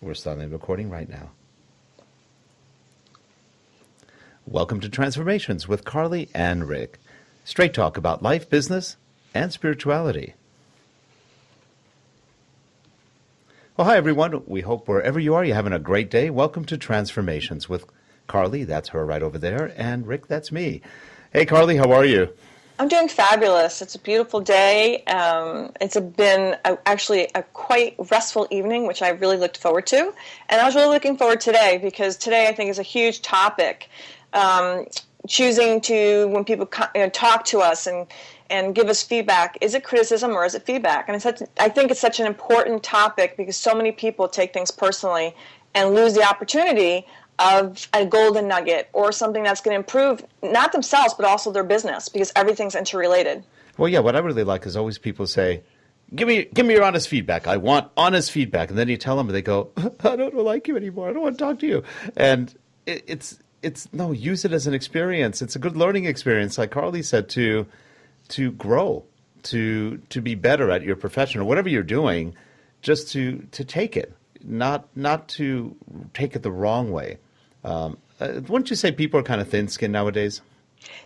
We're starting recording right now. Welcome to Transformations with Carly and Rick. Straight talk about life, business, and spirituality. Well, hi, everyone. We hope wherever you are, you're having a great day. Welcome to Transformations with Carly. That's her right over there. And Rick, that's me. Hey, Carly, how are you? I'm doing fabulous. It's a beautiful day. It's been actually a quite restful evening, which I really looked forward to. And I was really looking forward today because today I think is a huge topic. Choosing to, when people talk to us and give us feedback, is it criticism or is it feedback? And I think it's such an important topic because so many people take things personally and lose the opportunity of a golden nugget or something that's going to improve not themselves but also their business because everything's interrelated. Well, yeah, what I really like is always people say, give me your honest feedback. I want honest feedback. And then you tell them and they go, I don't like you anymore. I don't want to talk to you. And it's no, use it as an experience. It's a good learning experience, like Carly said, to grow, to be better at your profession or whatever you're doing, just to take it, not to take it the wrong way. Wouldn't you say people are kind of thin-skinned nowadays?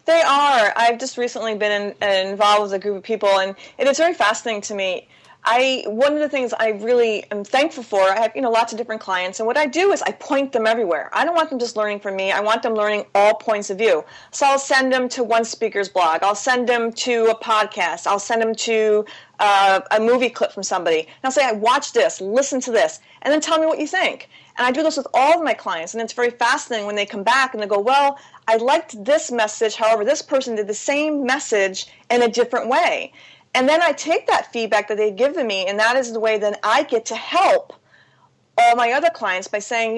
They are. I've just recently been involved with a group of people, and it is very fascinating to me. One of the things I really am thankful for, I have lots of different clients, and what I do is I point them everywhere. I don't want them just learning from me. I want them learning all points of view. So I'll send them to one speaker's blog. I'll send them to a podcast. I'll send them to a movie clip from somebody. And I'll say, I watch this, listen to this, and then tell me what you think. And I do this with all of my clients, and it's very fascinating when they come back and they go, well, I liked this message, however, this person did the same message in a different way. And then I take that feedback that they've given me, and that is the way that I get to help all my other clients by saying,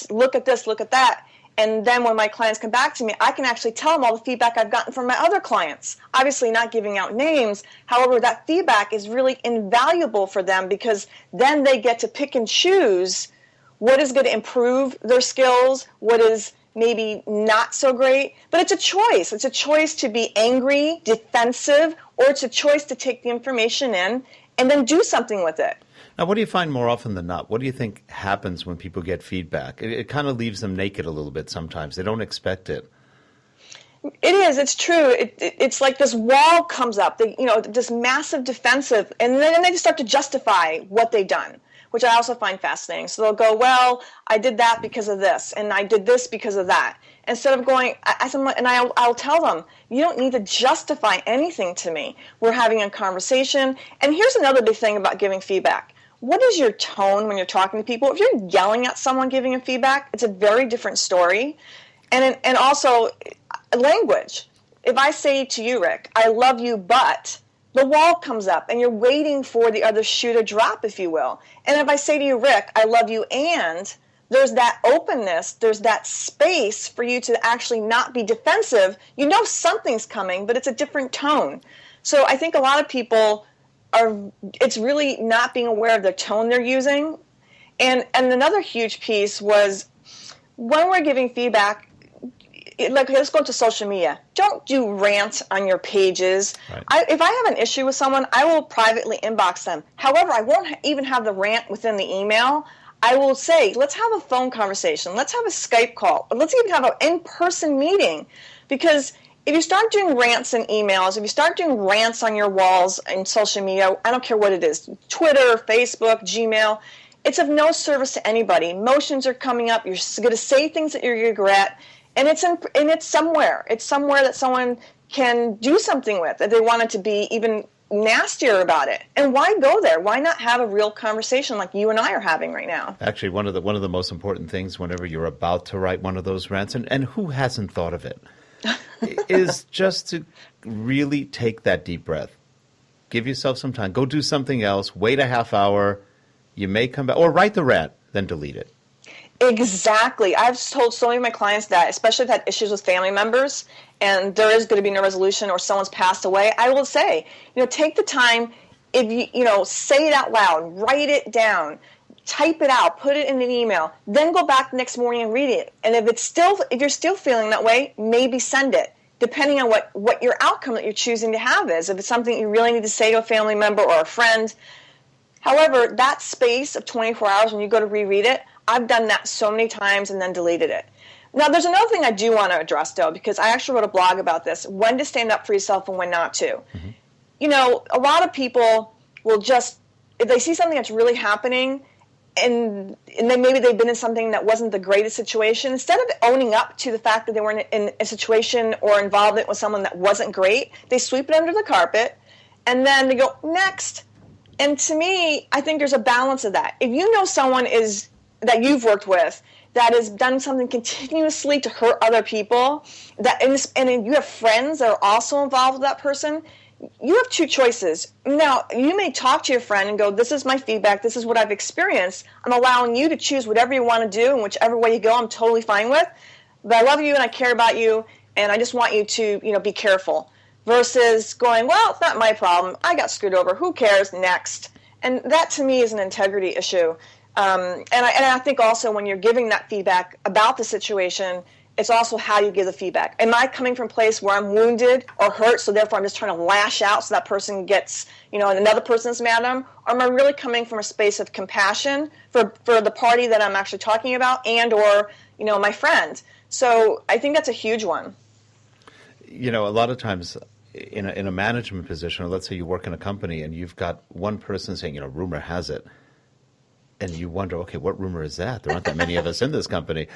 look at this, look at that. And then when my clients come back to me, I can actually tell them all the feedback I've gotten from my other clients. Obviously not giving out names. However, that feedback is really invaluable for them because then they get to pick and choose what is going to improve their skills, what is maybe not so great. But it's a choice. It's a choice to be angry, defensive, or it's a choice to take the information in and then do something with it. Now, what do you find more often than not? What do you think happens when people get feedback? It kind of leaves them naked a little bit sometimes. They don't expect it. It is. It's true. It's like this wall comes up, this massive defensive, and then they just start to justify what they've done, which I also find fascinating. So they'll go, well, I did that because of this, and I did this because of that. Instead of going, I'll tell them, you don't need to justify anything to me. We're having a conversation. And here's another big thing about giving feedback. What is your tone when you're talking to people? If you're yelling at someone giving a feedback, it's a very different story. And also language. If I say to you, Rick, I love you, but the wall comes up and you're waiting for the other shoe to drop, if you will. And if I say to you, Rick, I love you, and there's that openness, there's that space for you to actually not be defensive, something's coming, but it's a different tone. So I think a lot of people it's really not being aware of the tone they're using. And another huge piece was when we're giving feedback, let's go to social media. Don't do rants on your pages. Right. If I have an issue with someone, I will privately inbox them. However, I won't even have the rant within the email. I will say, let's have a phone conversation. Let's have a Skype call. Let's even have an in-person meeting. Because if you start doing rants in emails, if you start doing rants on your walls in social media, I don't care what it is, Twitter, Facebook, Gmail, it's of no service to anybody. Emotions are coming up. You're going to say things that you regret. And it's somewhere. It's somewhere that someone can do something with, if they want it to be even nastier about it. And why go there? Why not have a real conversation like you and I are having right now? Actually, one of the most important things whenever you're about to write one of those rants, and who hasn't thought of it, is just to really take that deep breath. Give yourself some time. Go do something else. Wait a half hour. You may come back. Or write the rant, then delete it. Exactly. I've told so many of my clients that, especially if I've had issues with family members and there is going to be no resolution or someone's passed away, I will say, take the time, if you say it out loud, write it down, type it out, put it in an email, then go back the next morning and read it. And if you're still feeling that way, maybe send it, depending on what your outcome that you're choosing to have is. If it's something you really need to say to a family member or a friend, However, that space of 24 hours when you go to reread it, I've done that so many times and then deleted it. Now, there's another thing I do want to address, though, because I actually wrote a blog about this, when to stand up for yourself and when not to. You know, a lot of people will just, if they see something that's really happening, and then maybe they've been in something that wasn't the greatest situation, instead of owning up to the fact that they were in a situation or involvement with someone that wasn't great, they sweep it under the carpet, and then they go, next. And to me, I think there's a balance of that. If you know someone that you've worked with that has done something continuously to hurt other people, and you have friends that are also involved with that person, you have two choices. Now, you may talk to your friend and go, this is my feedback, this is what I've experienced. I'm allowing you to choose whatever you want to do, and whichever way you go, I'm totally fine with. But I love you and I care about you, and I just want you to, be careful. Versus going, well, it's not my problem. I got screwed over. Who cares? Next. And that, to me, is an integrity issue. And I think also when you're giving that feedback about the situation, it's also how you give the feedback. Am I coming from a place where I'm wounded or hurt, so therefore I'm just trying to lash out so that person gets, and another person's mad at them? Or am I really coming from a space of compassion for the party that I'm actually talking about and or, my friend? So I think that's a huge one. A lot of times in a management position, or let's say you work in a company and you've got one person saying, rumor has it. And you wonder, okay, what rumor is that? There aren't that many of us in this company.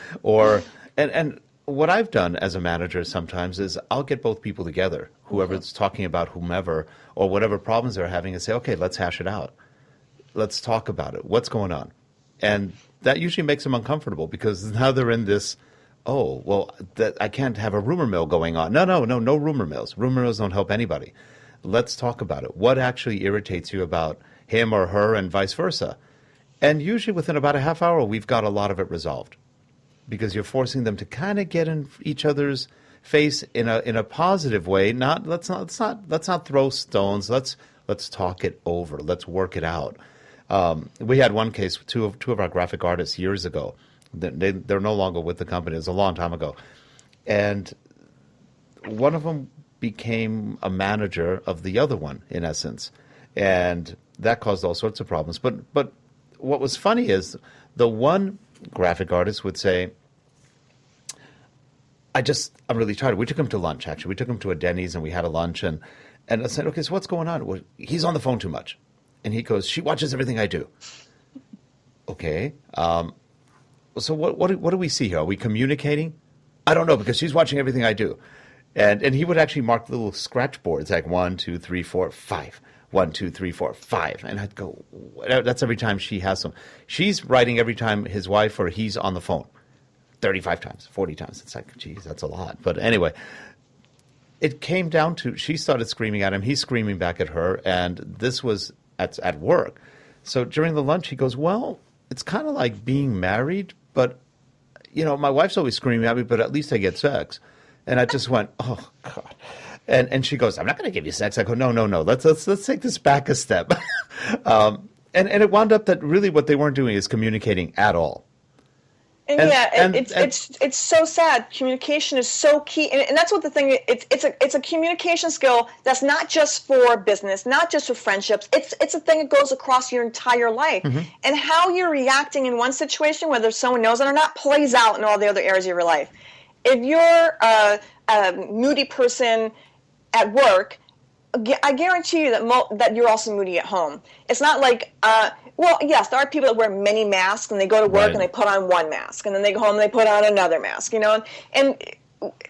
And what I've done as a manager sometimes is I'll get both people together, whoever's talking about whomever or whatever problems they're having, and say, okay, let's hash it out. Let's talk about it. What's going on? And that usually makes them uncomfortable because now they're in this, oh, well, I can't have a rumor mill going on. No rumor mills. Rumor mills don't help anybody. Let's talk about it. What actually irritates you about him or her and vice versa? And usually within about a half hour, we've got a lot of it resolved because you're forcing them to kind of get in each other's face in a positive way. Let's not throw stones. Let's talk it over. Let's work it out. We had one case with two of our graphic artists years ago. They're no longer with the company. It was a long time ago. And one of them became a manager of the other one, in essence. And that caused all sorts of problems. But what was funny is the one graphic artist would say, I'm really tired. We took him to lunch, actually. We took him to a Denny's and we had a lunch. And I said, okay, so what's going on? Well, he's on the phone too much. And he goes, she watches everything I do. Okay. So what do we see here? Are we communicating? I don't know, because she's watching everything I do. And he would actually mark little scratch boards like 1, 2, 3, 4, 5. 1, 2, 3, 4, 5. And I'd go, that's every time she has some. She's writing every time his wife or he's on the phone. 35 times, 40 times. It's like, geez, that's a lot. But anyway, it came down to, she started screaming at him. He's screaming back at her. And this was at work. So during the lunch, he goes, well, it's kind of like being married, but, my wife's always screaming at me, but at least I get sex. And I just went, oh, God. And she goes, I'm not going to give you sex. I go, no. Let's take this back a step. And it wound up that really what they weren't doing is communicating at all. It's so sad. Communication is so key, and that's what the thing. It's a communication skill that's not just for business, not just for friendships. It's a thing that goes across your entire life, and how you're reacting in one situation, whether someone knows it or not, plays out in all the other areas of your life. If you're a moody person at work, I guarantee you that you're also moody at home. It's not like, well, yes, there are people that wear many masks and they go to work and they put on one mask and then they go home and they put on another mask, and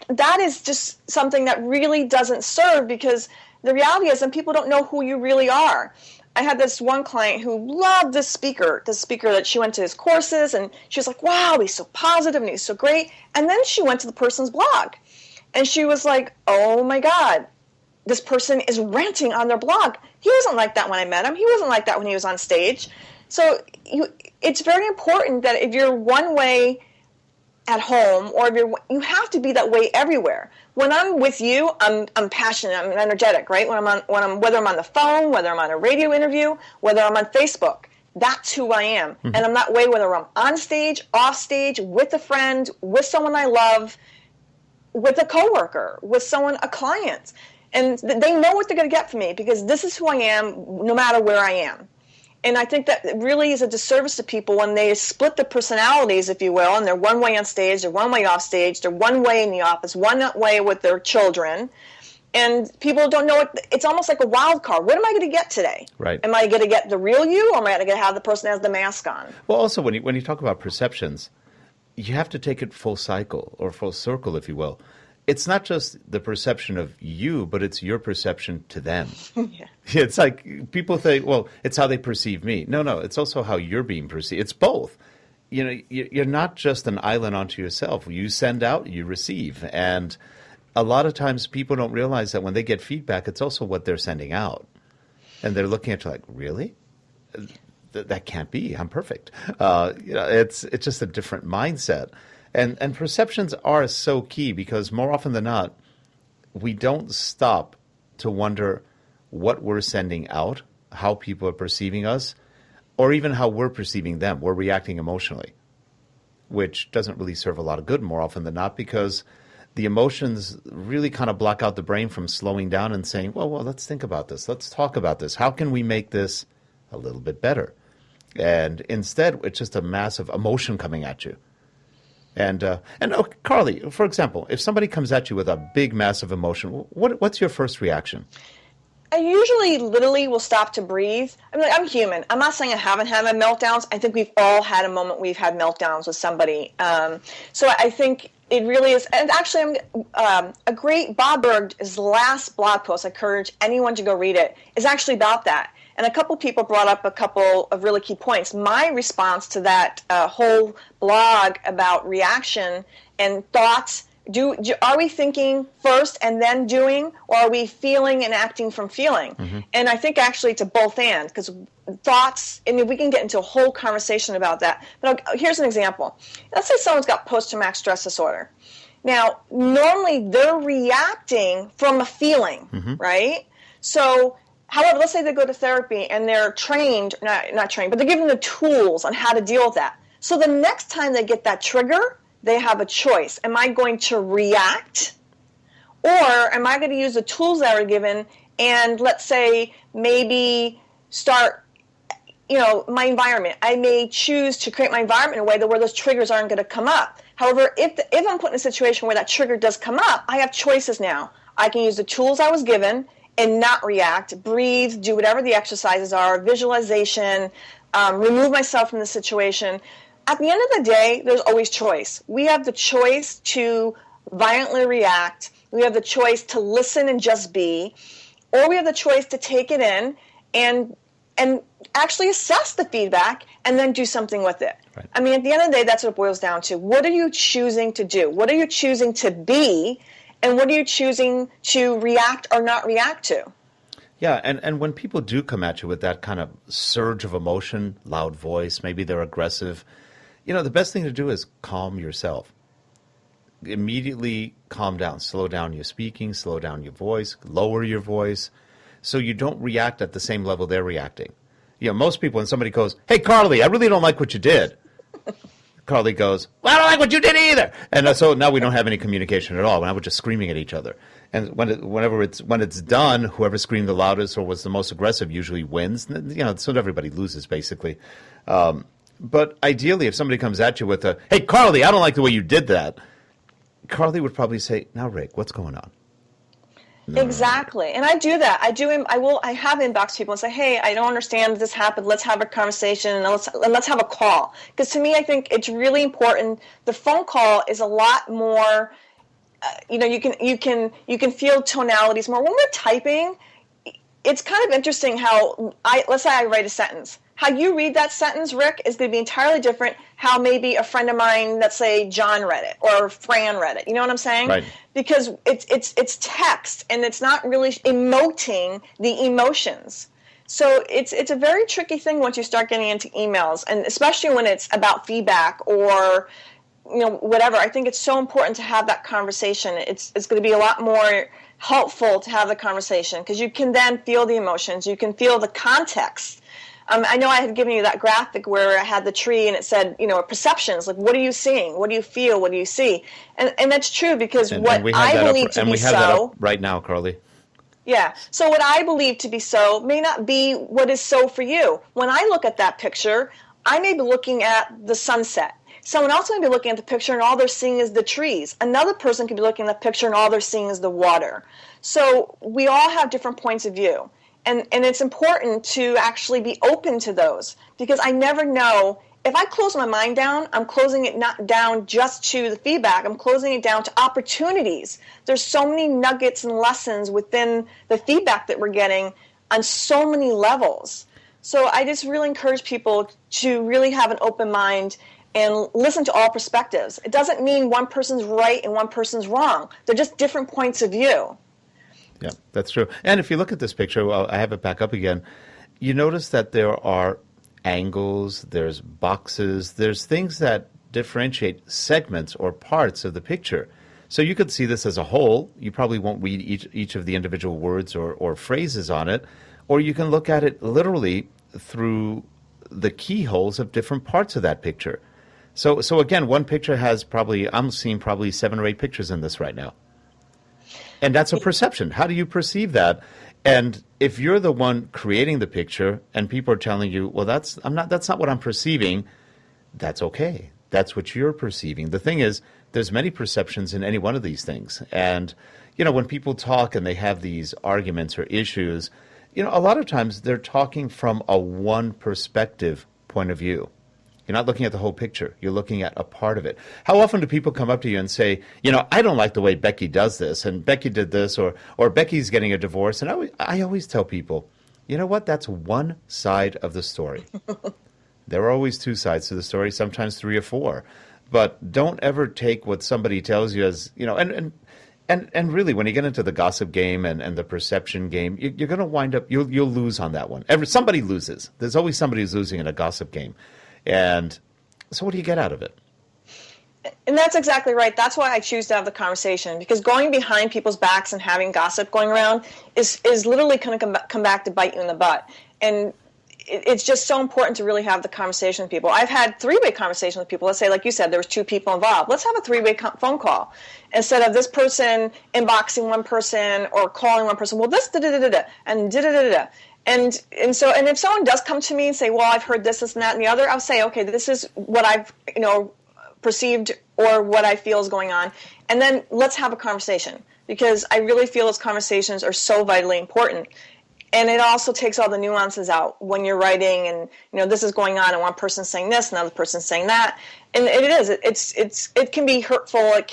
that is just something that really doesn't serve, because the reality is that people don't know who you really are. I had this one client who loved this speaker that she went to his courses, and she was like, wow, he's so positive and he's so great. And then she went to the person's blog and she was like, oh my God, this person is ranting on their blog. He wasn't like that when I met him. He wasn't like that when he was on stage. So it's very important that if you're one way at home, or if you have to be that way everywhere. When I'm with you, I'm passionate, I'm energetic, right? Whether I'm on the phone, whether I'm on a radio interview, whether I'm on Facebook, that's who I am. Mm-hmm. And I'm that way whether I'm on stage, off stage, with a friend, with someone I love, with a coworker, with a client. And they know what they're going to get from me, because this is who I am no matter where I am. And I think that it really is a disservice to people when they split the personalities, if you will, and they're one way on stage, they're one way off stage, they're one way in the office, one way with their children. And people don't know it. It's almost like a wild card. What am I going to get today? Right. Am I going to get the real you, or am I going to have the person that has the mask on? Well, also, when you talk about perceptions, you have to take it full cycle, or full circle, if you will. It's not just the perception of you, but it's your perception to them. Yeah. It's like people think, well, it's how they perceive me. No, it's also how you're being perceived. It's both. You know, you're not just an island unto yourself. You send out, you receive. And a lot of times people don't realize that when they get feedback, it's also what they're sending out. And they're looking at you like, really? That can't be. I'm perfect. It's just a different mindset. And perceptions are so key because more often than not, we don't stop to wonder what we're sending out, how people are perceiving us, or even how we're perceiving them. We're reacting emotionally, which doesn't really serve a lot of good more often than not because the emotions really kind of block out the brain from slowing down and saying, well, let's think about this. Let's talk about this. How can we make this a little bit better? And instead, it's just a massive emotion coming at you. And Carly, for example, if somebody comes at you with a big, massive emotion, what's your first reaction? I usually literally will stop to breathe. I mean, I'm human. I'm not saying I haven't had my meltdowns. I think we've all had a moment we've had meltdowns with somebody. So I think it really is. And actually, a great Bob Berg's last blog post, I encourage anyone to go read it, is actually about that. And a couple people brought up a couple of really key points. My response to that whole blog about reaction and thoughts, are we thinking first and then doing, or are we feeling and acting from feeling? Mm-hmm. And I think actually it's a both and, because thoughts, I mean, we can get into a whole conversation about that. But here's an example. Let's say someone's got post-traumatic stress disorder. Now, normally they're reacting from a feeling, mm-hmm. right? So, however, let's say they go to therapy and they're trained, not trained, but they're given the tools on how to deal with that. So the next time they get that trigger, they have a choice. Am I going to react, or am I going to use the tools that are given and, let's say, maybe start, my environment. I may choose to create my environment in a way that where those triggers aren't going to come up. However, if I'm put in a situation where that trigger does come up, I have choices now. I can use the tools I was given and not react, breathe, do whatever the exercises are, visualization, remove myself from the situation. At the end of the day, there's always choice. We have the choice to violently react. We have the choice to listen and just be, or we have the choice to take it in and actually assess the feedback and then do something with it. Right. I mean, at the end of the day, that's what it boils down to. What are you choosing to do? What are you choosing to be? And what are you choosing to react or not react to? Yeah, and when people do come at you with that kind of surge of emotion, loud voice, maybe they're aggressive, the best thing to do is calm yourself. Immediately calm down. Slow down your speaking, slow down your voice, lower your voice, so you don't react at the same level they're reacting. Most people, when somebody goes, "Hey, Carly, I really don't like what you did," Carly goes, "Well, I don't like what you did either." And so now we don't have any communication at all. Now we're just screaming at each other. And when it's done, whoever screamed the loudest or was the most aggressive usually wins. So everybody loses basically. But ideally, if somebody comes at you with a, "Hey, Carly, I don't like the way you did that," Carly would probably say, "Now, Rick, what's going on?" No. Exactly. And I do that. I have inbox people and say, "Hey, I don't understand this happened. Let's have a conversation and let's have a call." Because to me, I think it's really important. The phone call is a lot more, you can feel tonalities more. When we're typing, it's kind of interesting how let's say I write a sentence. How you read that sentence, Rick, is going to be entirely different how maybe a friend of mine, let's say John read it or Fran read it. You know what I'm saying? Right. Because it's text and it's not really emoting the emotions. So it's a very tricky thing once you start getting into emails, and especially when it's about feedback or whatever. I think it's so important to have that conversation. It's going to be a lot more helpful to have the conversation because you can then feel the emotions. You can feel the context. I know I had given you that graphic where I had the tree and it said, perceptions, like what are you seeing? What do you feel? What do you see? And that's true because I believe to be so. And we have that up right now, Carly. Yeah. So what I believe to be so may not be what is so for you. When I look at that picture, I may be looking at the sunset. Someone else may be looking at the picture and all they're seeing is the trees. Another person could be looking at the picture and all they're seeing is the water. So we all have different points of view. And it's important to actually be open to those, because I never know. If I close my mind down, I'm closing it not down just to the feedback. I'm closing it down to opportunities. There's so many nuggets and lessons within the feedback that we're getting on so many levels. So I just really encourage people to really have an open mind and listen to all perspectives. It doesn't mean one person's right and one person's wrong. They're just different points of view. Yeah, that's true. And if you look at this picture, well, I have it back up again, you notice that there are angles, there's boxes, there's things that differentiate segments or parts of the picture. So you could see this as a whole. You probably won't read each of the individual words or phrases on it, or you can look at it literally through the keyholes of different parts of that picture. So again, one picture has I'm seeing probably 7 or 8 pictures in this right now. And that's a perception. How do you perceive that? And if you're the one creating the picture and people are telling you, well, that's not what I'm perceiving, that's okay. That's what you're perceiving. The thing is, there's many perceptions in any one of these things. And, when people talk and they have these arguments or issues, a lot of times they're talking from a one perspective point of view. You're not looking at the whole picture. You're looking at a part of it. How often do people come up to you and say, I don't like the way Becky does this, and Becky did this, or Becky's getting a divorce? And I always tell people, you know what? That's one side of the story. There are always 2 sides to the story, sometimes 3 or 4. But don't ever take what somebody tells you as, and really when you get into the gossip game and the perception game, you're going to wind up, you'll lose on that one. Somebody loses. There's always somebody who's losing in a gossip game. And so what do you get out of it? And that's exactly right. That's why I choose to have the conversation, because going behind people's backs and having gossip going around is literally going to come back to bite you in the butt. And it's just so important to really have the conversation with people. I've had 3-way conversations with people. Let's say, like you said, there was 2 people involved. Let's have a 3-way phone call instead of this person inboxing one person or calling one person. Well, this da-da-da-da-da and da-da-da-da-da. And if someone does come to me and say, well, I've heard this and that and the other, I'll say, okay, this is what I've perceived or what I feel is going on. And then let's have a conversation, because I really feel those conversations are so vitally important. And it also takes all the nuances out when you're writing and, this is going on and one person's saying this, another person's saying that. And it can be hurtful. It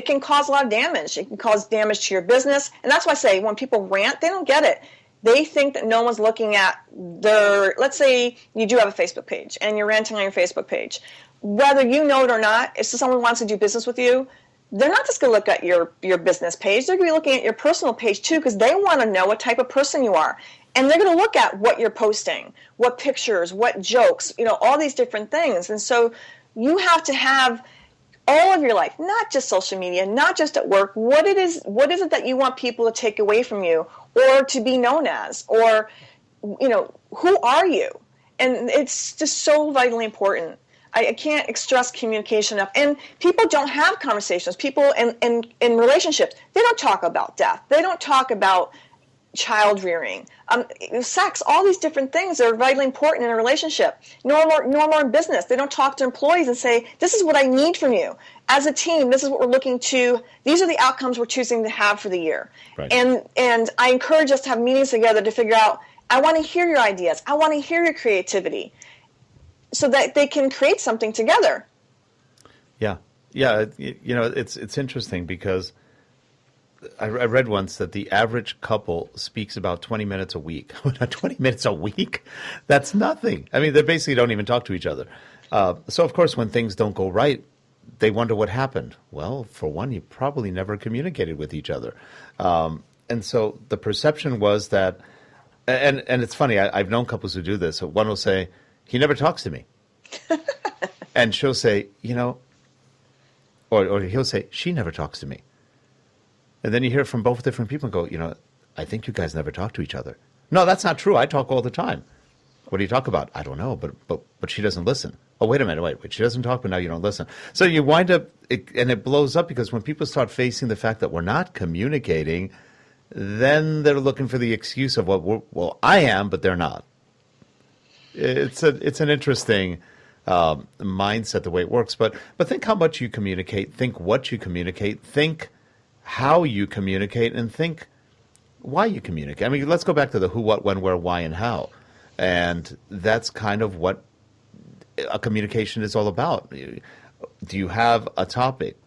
can cause a lot of damage. It can cause damage to your business. And that's why I say when people rant, they don't get it. They think that no one's looking at let's say you do have a Facebook page and you're ranting on your Facebook page. Whether you know it or not, if someone wants to do business with you, they're not just going to look at your business page. They're going to be looking at your personal page too, because they want to know what type of person you are. And they're going to look at what you're posting, what pictures, what jokes, all these different things. And so you have to have all of your life, not just social media, not just at work. What is it that you want people to take away from you or to be known as? Or, who are you? And it's just so vitally important. I can't stress communication enough. And people don't have conversations. People in relationships, they don't talk about death. They don't talk about child rearing, sex, all these different things that are vitally important in a relationship. Nor more in business. They don't talk to employees and say, this is what I need from you. As a team, this is what we're looking to. These are the outcomes we're choosing to have for the year. Right. And I encourage us to have meetings together to figure out, I want to hear your ideas. I want to hear your creativity, so that they can create something together. Yeah. It's interesting because I read once that the average couple speaks about 20 minutes a week. 20 minutes a week? That's nothing. I mean, they basically don't even talk to each other. So, of course, when things don't go right, they wonder what happened. Well, for one, you probably never communicated with each other. And so the perception was that, and it's funny, I've known couples who do this. So one will say, he never talks to me. And she'll say, or he'll say, she never talks to me. And then you hear from both different people and go, I think you guys never talk to each other. No, that's not true. I talk all the time. What do you talk about? I don't know, but she doesn't listen. Oh, wait a minute, wait. She doesn't talk, but now you don't listen. So you wind up, and it blows up because when people start facing the fact that we're not communicating, then they're looking for the excuse of, well, I am, but they're not. It's an interesting mindset, the way it works. But think how much you communicate, think what you communicate, think how you communicate, and think why you communicate. I mean, let's go back to the who, what, when, where, why, and how. And that's kind of what a communication is all about. Do you have a topic?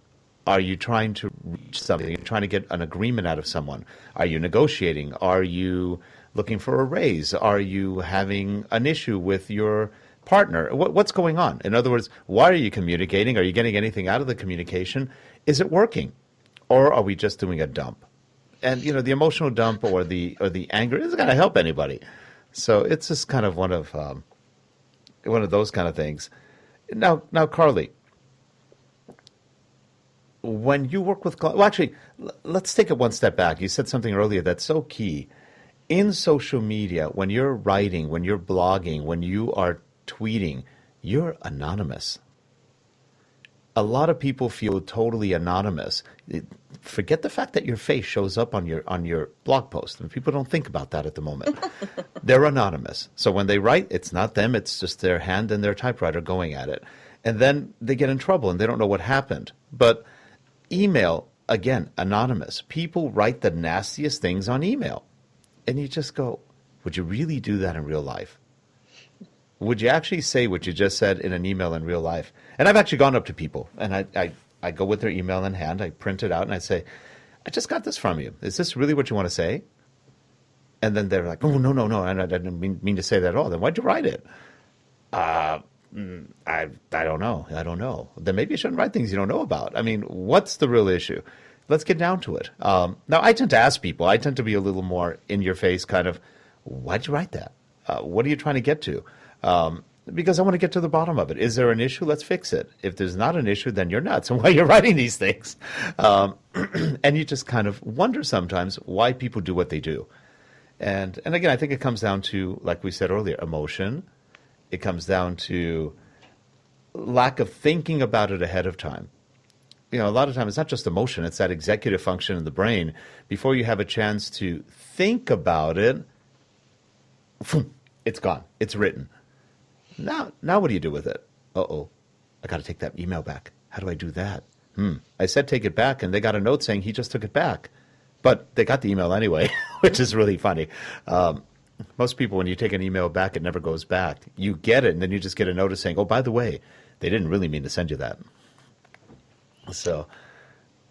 Are you trying to reach something? Are you trying to get an agreement out of someone? Are you negotiating? Are you looking for a raise? Are you having an issue with your partner? What's going on? In other words, why are you communicating? Are you getting anything out of the communication? Is it working? Or are we just doing a dump? And, the emotional dump or the anger isn't going to help anybody. So it's just kind of one of those kind of things. Now, Carly, when you work with clients, well, actually, let's take it one step back. You said something earlier that's so key. In social media, when you're writing, when you're blogging, when you are tweeting, you're anonymous. A lot of people feel totally anonymous. Forget the fact that your face shows up on your blog post. And people don't think about that at the moment. They're anonymous. So when they write, it's not them. It's just their hand and their typewriter going at it. And then they get in trouble and they don't know what happened. But email, again, anonymous. People write the nastiest things on email. And you just go, would you really do that in real life? Would you actually say what you just said in an email in real life? And I've actually gone up to people, and I go with their email in hand, I print it out, and I say, I just got this from you. Is this really what you want to say? And then they're like, oh, no, I didn't mean to say that at all. Then why'd you write it? I don't know. Then maybe you shouldn't write things you don't know about. I mean, what's the real issue? Let's get down to it. Now, I tend to ask people. I tend to be a little more in your face, kind of, why'd you write that? What are you trying to get to? Because I want to get to the bottom of it. Is there an issue? Let's fix it. If there's not an issue, then you're nuts. And why you're writing these things? And you just kind of wonder sometimes why people do what they do. And again, I think it comes down to, like we said earlier, emotion. It comes down to lack of thinking about it ahead of time. A lot of times it's not just emotion. It's that executive function in the brain. Before you have a chance to think about it, it's gone. It's written. Now what do you do with it? Uh-oh, I got to take that email back. How do I do that? I said take it back, and they got a note saying he just took it back. But they got the email anyway, which is really funny. Most people, when you take an email back, it never goes back. You get it, and then you just get a notice saying, oh, by the way, they didn't really mean to send you that. So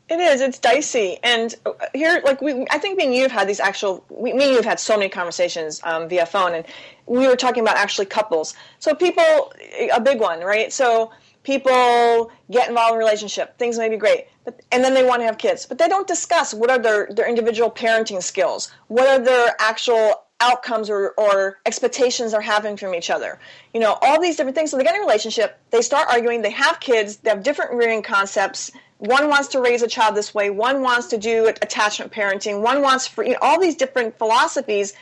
it is. It's dicey. And here, I think me and you have had me and you have had so many conversations via phone, and we were talking about actually couples. So people, a big one, right? So people get involved in a relationship. Things may be great, and then they want to have kids. But they don't discuss what are their individual parenting skills. What are their actual outcomes or expectations they're having from each other. All these different things. So they get in a relationship, they start arguing, they have kids, they have different rearing concepts. One wants to raise a child this way, one wants to do attachment parenting, one wants all these different philosophies,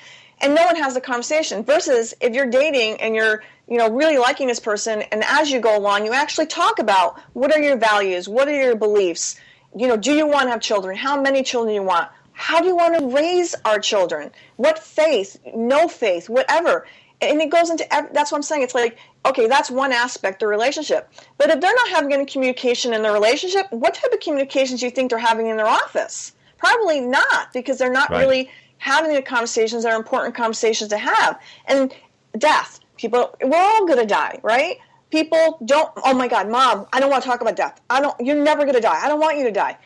and no one has the conversation. Versus if you're dating and you're really liking this person, and as you go along, you actually talk about what are your values, what are your beliefs, do you want to have children, how many children do you want, how do you want to raise our children, what faith, no faith, whatever. And it goes into that's what I'm saying. It's like, okay, that's one aspect of the relationship. But if they're not having any communication in their relationship, what type of communications do you think they're having in their office? Probably not, because they're not really having the conversations that are important conversations to have. And death, we're all going to die, right? People don't, oh my God, Mom, I don't want to talk about death. You're never going to die. I don't want you to die.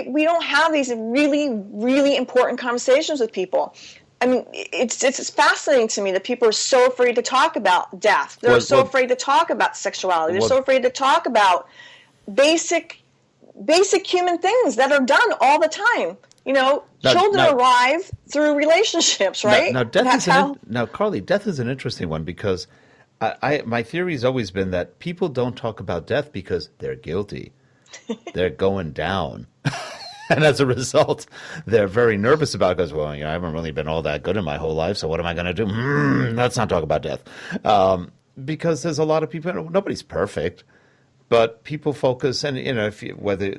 We don't have these really, really important conversations with people. I mean, it's fascinating to me that people are so afraid to talk about death. They're so afraid to talk about sexuality. They're so afraid to talk about basic human things that are done all the time. Children arrive through relationships, right? Now, Carly, death is an interesting one because my theory has always been that people don't talk about death because they're guilty. They're going down. And as a result, they're very nervous about it because, I haven't really been all that good in my whole life, so what am I going to do? Let's not talk about death. Because there's a lot of people, nobody's perfect, but people focus, and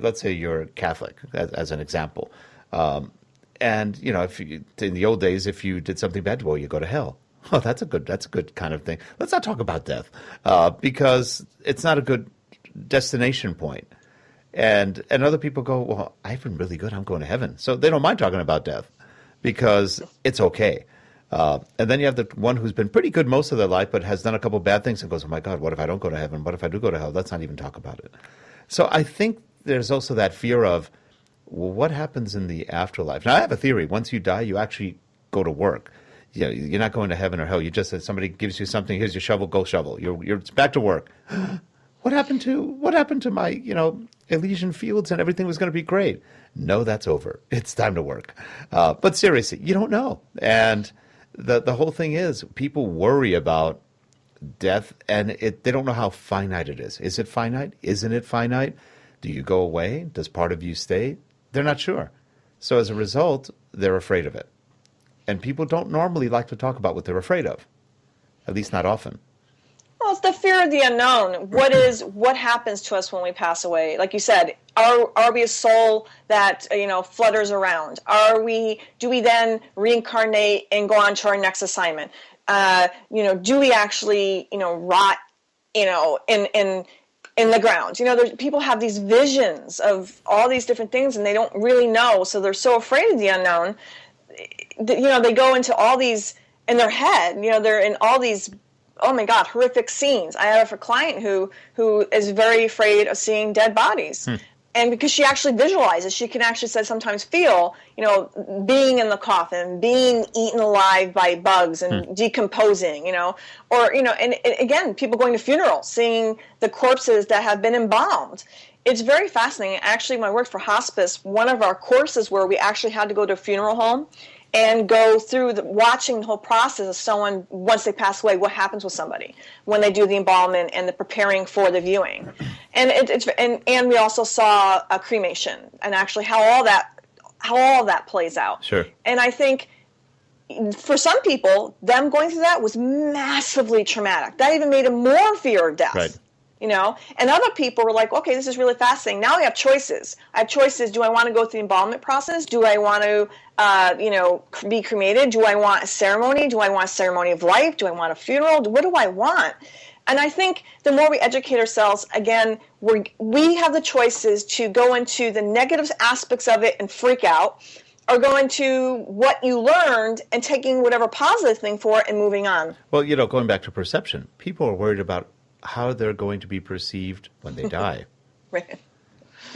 let's say you're Catholic, as an example, And, you know, if you, in the old days, if you did something bad, well, you go to hell. Oh, that's a good kind of thing. Let's not talk about death because it's not a good destination point. And other people go, well, I've been really good. I'm going to heaven. So they don't mind talking about death because it's okay. And then you have the one who's been pretty good most of their life, but has done a couple of bad things and goes, oh my God, what if I don't go to heaven? What if I do go to hell? Let's not even talk about it. So I think there's also that fear of, well, what happens in the afterlife? Now, I have a theory. Once you die, you actually go to work. You know, you're not going to heaven or hell. You just, somebody gives you something, here's your shovel, go shovel. You're back to work. What happened to my, you know, Elysian fields and everything was going to be great? No, that's over. It's time to work. But seriously, you don't know. And the whole thing is people worry about death and they don't know how finite it is. Is it finite? Isn't it finite? Do you go away? Does part of you stay? They're not sure. So as a result, they're afraid of it. And people don't normally like to talk about what they're afraid of, at least not often. Well, it's the fear of the unknown. What happens to us when we pass away? Like you said, are we a soul that, you know, flutters around? Do we then reincarnate and go on to our next assignment? You know, do we actually, you know, rot, you know, in the ground? You know, people have these visions of all these different things and they don't really know. So they're so afraid of the unknown. You know, they go into all these in their head, you know, they're in all these, oh my God, horrific scenes. I have a client who is very afraid of seeing dead bodies. And because she actually visualizes, she can actually sometimes feel, you know, being in the coffin, being eaten alive by bugs and decomposing, you know, or, you know, and again, people going to funerals, seeing the corpses that have been embalmed. It's very fascinating. Actually, when I worked for hospice, one of our courses where we actually had to go to a funeral home and go through watching the whole process of someone, once they pass away, what happens with somebody when they do the embalmment and the preparing for the viewing. And we also saw a cremation and actually how all that plays out. Sure. And I think for some people, them going through that was massively traumatic. That even made them more fear of death. Right. You know, and other people were like, okay, this is really fascinating. Now I have choices. I have choices. Do I want to go through the embalmment process? Do I want to, you know, be cremated? Do I want a ceremony? Do I want a ceremony of life? Do I want a funeral? What do I want? And I think the more we educate ourselves, again, we have the choices to go into the negative aspects of it and freak out, or go into what you learned and taking whatever positive thing for it and moving on. Well, you know, going back to perception, people are worried about how they're going to be perceived when they die. Right.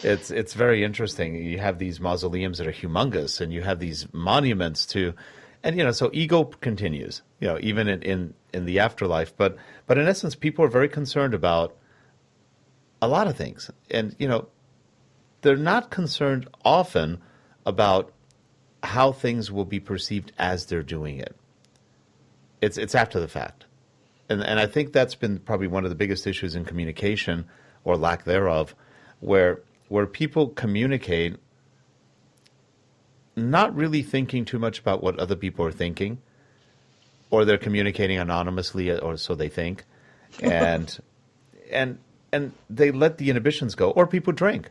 It's very interesting. You have these mausoleums that are humongous, and you have these monuments to, and you know, so ego continues. You know, even in the afterlife. But in essence, people are very concerned about a lot of things, and you know, they're not concerned often about how things will be perceived as they're doing it. It's after the fact. And I think that's been probably one of the biggest issues in communication, or lack thereof, where people communicate not really thinking too much about what other people are thinking, or they're communicating anonymously, or so they think, and they let the inhibitions go, or people drink.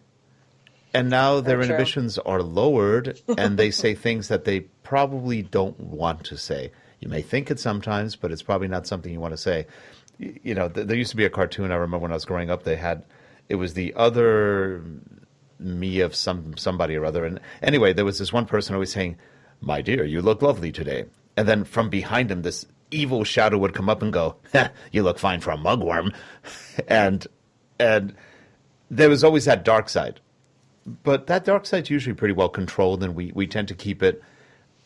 And now their inhibitions are lowered, and they say things that they probably don't want to say. You may think it sometimes, but it's probably not something you want to say. You know, there used to be a cartoon I remember when I was growing up. It was the other me of somebody or other. And anyway, there was this one person always saying, "My dear, you look lovely today." And then from behind him, this evil shadow would come up and go, "You look fine for a mugworm." and there was always that dark side. But that dark side's usually pretty well controlled, and we tend to keep it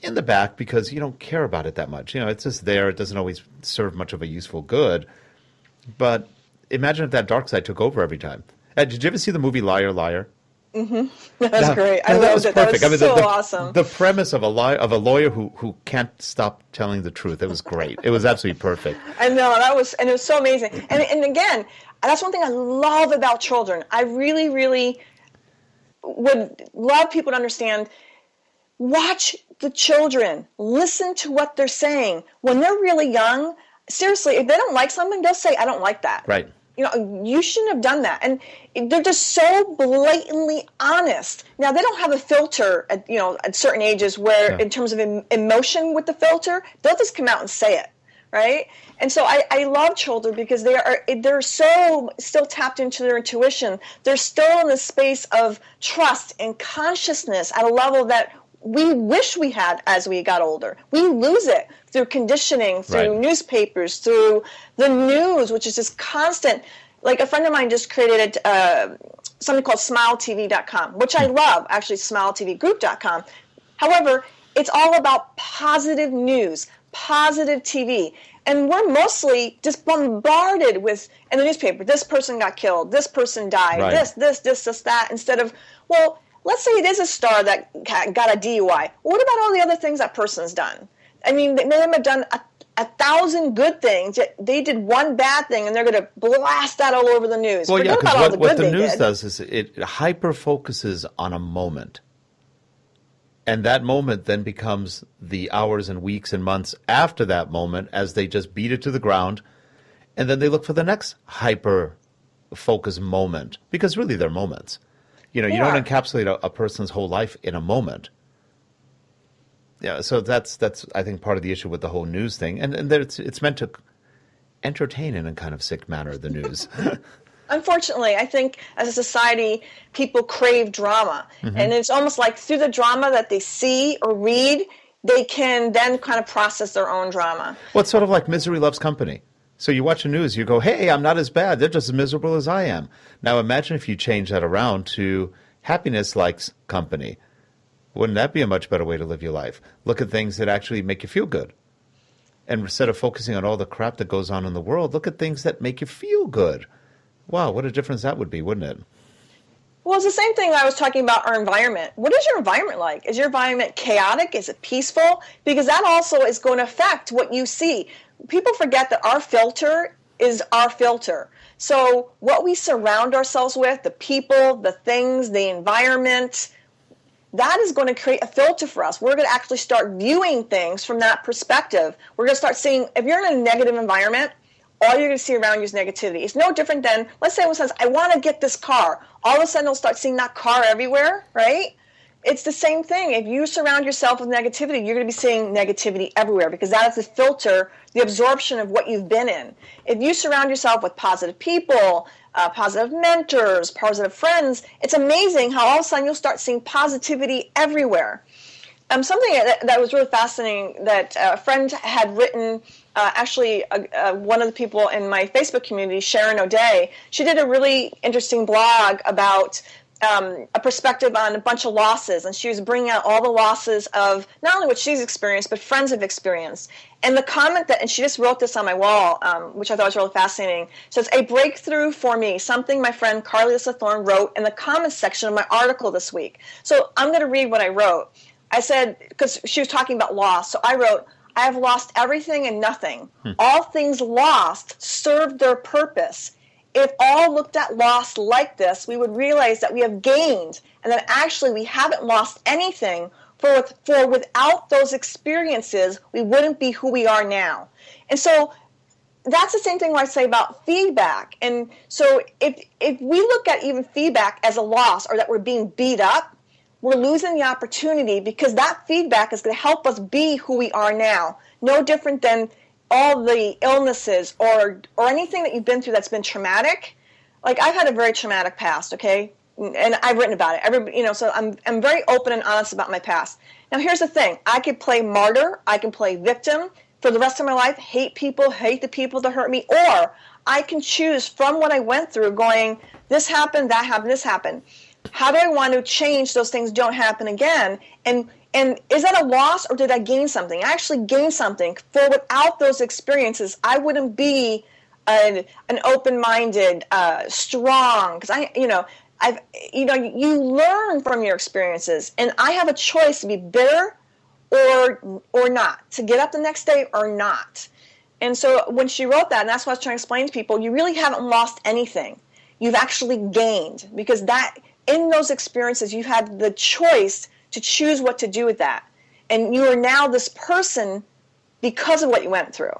in the back because you don't care about it that much. You know, it's just there. It doesn't always serve much of a useful good. But imagine if that dark side took over every time. Did you ever see the movie Liar, Liar? Mm-hmm. That was great. I loved it. That was so awesome. The premise of a lawyer who can't stop telling the truth. It was great. It was absolutely perfect. I know, and it was so amazing. And again, that's one thing I love about children. I really, really would love people to understand. Watch the children. Listen to what they're saying. When they're really young, seriously, if they don't like something, they'll say, "I don't like that." Right. you shouldn't have done that. And they're just so blatantly honest. Now, they don't have a filter at certain ages where in terms of emotion with the filter, they'll just come out and say it, right? And so I love children because they're so still tapped into their intuition. They're still in the space of trust and consciousness at a level that we wish we had as we got older. We lose it through conditioning, through newspapers, through the news, which is just constant. Like a friend of mine just created something called SmileTV.com, which I love, actually SmileTVGroup.com. However, it's all about positive news, positive TV. And we're mostly just bombarded with, in the newspaper, this person got killed, this person died, this, that, instead of, well, let's say it is a star that got a DUI. What about all the other things that person's done? I mean, they may have done a 1,000 good things, yet they did one bad thing, and they're going to blast that all over the news. Well, yeah, because what the news does is it hyper-focuses on a moment. And that moment then becomes the hours and weeks and months after that moment as they just beat it to the ground. And then they look for the next hyper-focus moment, because really they're moments. You don't encapsulate a person's whole life in a moment. Yeah, so that's I think part of the issue with the whole news thing, and it's meant to entertain in a kind of sick manner. The news. Unfortunately, I think as a society, people crave drama, and it's almost like through the drama that they see or read, they can then kind of process their own drama. Well, it's sort of like misery loves company. So you watch the news, you go, hey, I'm not as bad. They're just as miserable as I am. Now imagine if you change that around to happiness likes company. Wouldn't that be a much better way to live your life? Look at things that actually make you feel good. And instead of focusing on all the crap that goes on in the world, look at things that make you feel good. Wow, what a difference that would be, wouldn't it? Well, it's the same thing I was talking about our environment. What is your environment like? Is your environment chaotic? Is it peaceful? Because that also is going to affect what you see. People forget that our filter is our filter. So what we surround ourselves with, the people, the things, the environment, that is going to create a filter for us. We're going to actually start viewing things from that perspective. We're going to start seeing, if you're in a negative environment, all you're going to see around you is negativity. It's no different than, let's say someone says, I want to get this car. All of a sudden, they'll start seeing that car everywhere, right? It's the same thing. If you surround yourself with negativity, you're going to be seeing negativity everywhere because that is the filter, the absorption of what you've been in. If you surround yourself with positive people, positive mentors, positive friends, it's amazing how all of a sudden you'll start seeing positivity everywhere. Something that was really fascinating that a friend had written, actually one of the people in my Facebook community, Sharon O'Day, she did a really interesting blog about a perspective on a bunch of losses, and she was bringing out all the losses of not only what she's experienced, but friends have experienced. And the comment that, and she just wrote this on my wall, which I thought was really fascinating, says, a breakthrough for me, something my friend Alyssa Thorne wrote in the comments section of my article this week. So I'm going to read what I wrote. I said, because she was talking about loss, so I wrote, I have lost everything and nothing. All things lost served their purpose. If all looked at loss like this, we would realize that we have gained and that actually we haven't lost anything, for without those experiences, we wouldn't be who we are now. And so that's the same thing I say about feedback. And so if we look at even feedback as a loss or that we're being beat up, we're losing the opportunity because that feedback is going to help us be who we are now. No different than all the illnesses or anything that you've been through that's been traumatic. Like I've had a very traumatic past, okay? And I've written about it. Everybody, so I'm very open and honest about my past. Now here's the thing. I could play martyr. I can play victim for the rest of my life, hate people, hate the people that hurt me, or I can choose from what I went through going, this happened, that happened, this happened. How do I want to change those things don't happen again? And is that a loss or did I gain something? I actually gained something. For without those experiences, I wouldn't be an open-minded, strong. Because you learn from your experiences, and I have a choice to be bitter or not, to get up the next day or not. And so when she wrote that, and that's what I was trying to explain to people, you really haven't lost anything. You've actually gained because that. In those experiences, you had the choice to choose what to do with that. And you are now this person because of what you went through.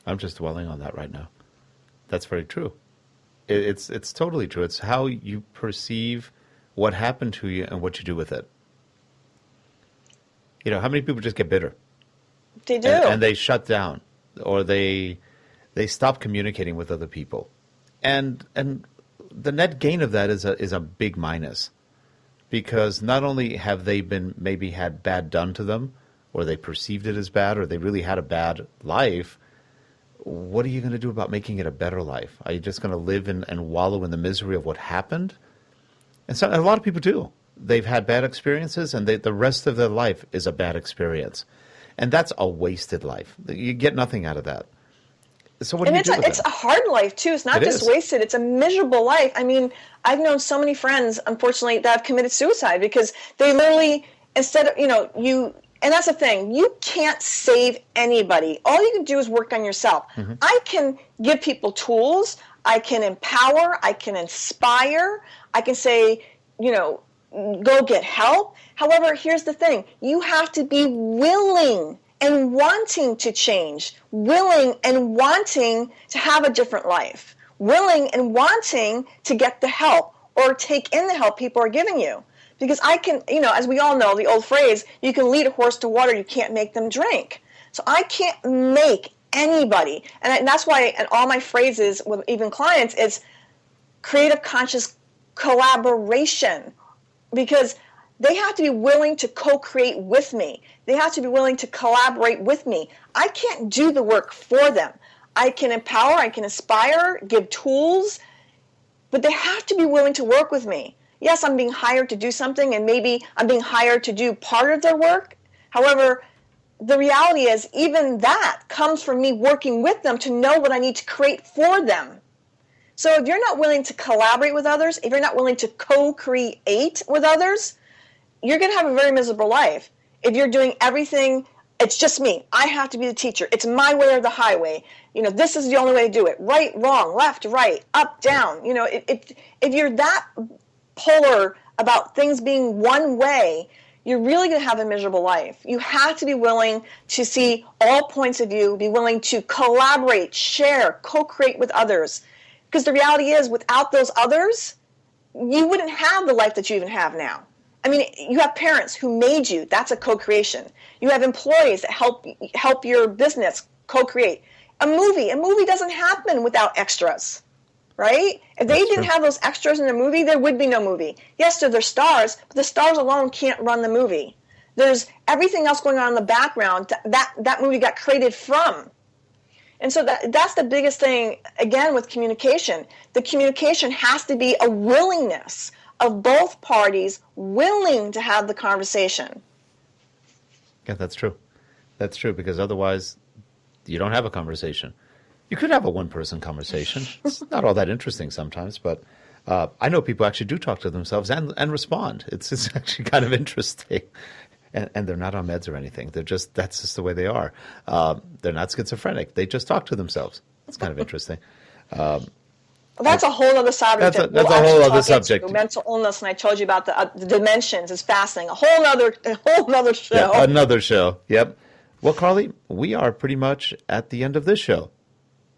I'm just dwelling on that right now. That's very true. It's totally true. It's how you perceive what happened to you and what you do with it. You know, how many people just get bitter? They do. And they shut down, or they stop communicating with other people. And the net gain of that is a big minus, because not only have they been maybe had bad done to them, or they perceived it as bad, or they really had a bad life. What are you going to do about making it a better life? Are you just going to live and wallow in the misery of what happened? And so a lot of people do. They've had bad experiences, and the rest of their life is a bad experience. And that's a wasted life. You get nothing out of that. So what do you do with it's that? a hard life, too. It's not just wasted. It's a miserable life. I mean, I've known so many friends, unfortunately, that have committed suicide because they literally, instead of, and that's the thing, you can't save anybody. All you can do is work on yourself. Mm-hmm. I can give people tools. I can empower. I can inspire. I can say, go get help. However, here's the thing. You have to be willing and wanting to change, willing and wanting to have a different life, willing and wanting to get the help or take in the help people are giving you. Because I can, as we all know, the old phrase, you can lead a horse to water, you can't make them drink. So I can't make anybody. And that's why in all my phrases with even clients, it's creative conscious collaboration. Because they have to be willing to co-create with me. They have to be willing to collaborate with me. I can't do the work for them. I can empower, I can inspire, give tools, but they have to be willing to work with me. Yes, I'm being hired to do something, and maybe I'm being hired to do part of their work. However, the reality is even that comes from me working with them to know what I need to create for them. So if you're not willing to collaborate with others, if you're not willing to co-create with others, you're going to have a very miserable life. If you're doing everything, it's just me. I have to be the teacher. It's my way or the highway. This is the only way to do it. Right, wrong, left, right, up, down. If you're that polar about things being one way, you're really going to have a miserable life. You have to be willing to see all points of view, be willing to collaborate, share, co-create with others. Because the reality is, without those others, you wouldn't have the life that you even have now. I mean, you have parents who made you. That's a co-creation. You have employees that help your business co-create. A movie doesn't happen without extras, right? If they didn't have those extras in the movie, there would be no movie. Yes, they're stars, but the stars alone can't run the movie. There's everything else going on in the background that movie got created from. And so that's the biggest thing, again, with communication. The communication has to be a willingness of both parties willing to have the conversation. Yeah, that's true. That's true, because otherwise you don't have a conversation. You could have a one-person conversation. It's not all that interesting sometimes, but I know people actually do talk to themselves and respond. It's actually kind of interesting. And they're not on meds or anything. That's just the way they are. They're not schizophrenic. They just talk to themselves. It's kind of interesting. That's a whole other subject. That's a whole other subject. Mental illness, and I told you about the dimensions. Is fascinating. A whole other show. Yeah, another show. Yep. Well, Carly, we are pretty much at the end of this show.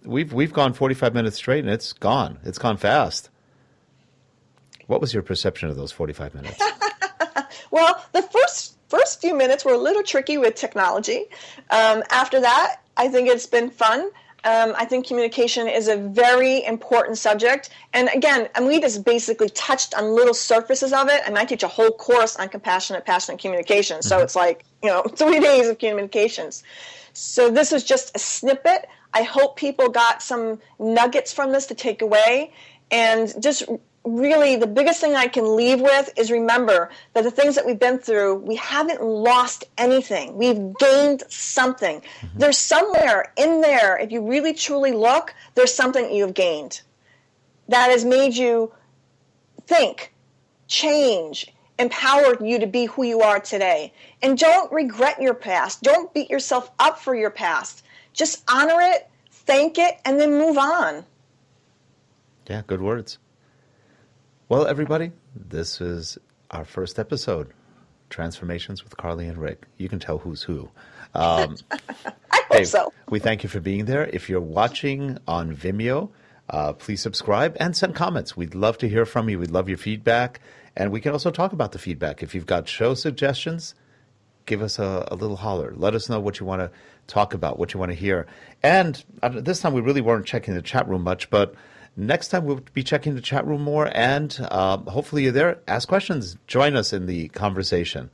We've gone 45 minutes straight, and it's gone. It's gone fast. What was your perception of those 45 minutes? Well, the first few minutes were a little tricky with technology. After that, I think it's been fun. I think communication is a very important subject. And again, we just basically touched on little surfaces of it. And I teach a whole course on compassionate, passionate communication. So it's like, 3 days of communications. So this is just a snippet. I hope people got some nuggets from this to take away. And just really the biggest thing I can leave with is remember that the things that we've been through, we haven't lost anything. We've gained something. Mm-hmm. There's somewhere in there, if you really truly look, there's something you've gained that has made you think, change, empowered you to be who you are today. And don't regret your past. Don't beat yourself up for your past. Just honor it, thank it, and then move on. Yeah, good words. Well, everybody, this is our first episode, Transformations with Carly and Rick. You can tell who's who. I hope so. We thank you for being there. If you're watching on Vimeo, please subscribe and send comments. We'd love to hear from you. We'd love your feedback. And we can also talk about the feedback. If you've got show suggestions, give us a little holler. Let us know what you want to talk about, what you want to hear. And this time we really weren't checking the chat room much, but next time we'll be checking the chat room more. And hopefully you're there. Ask questions. Join us in the conversation.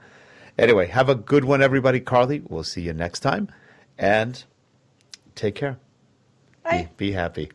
Anyway, have a good one, everybody. Carly, we'll see you next time. And take care. Bye. Be happy.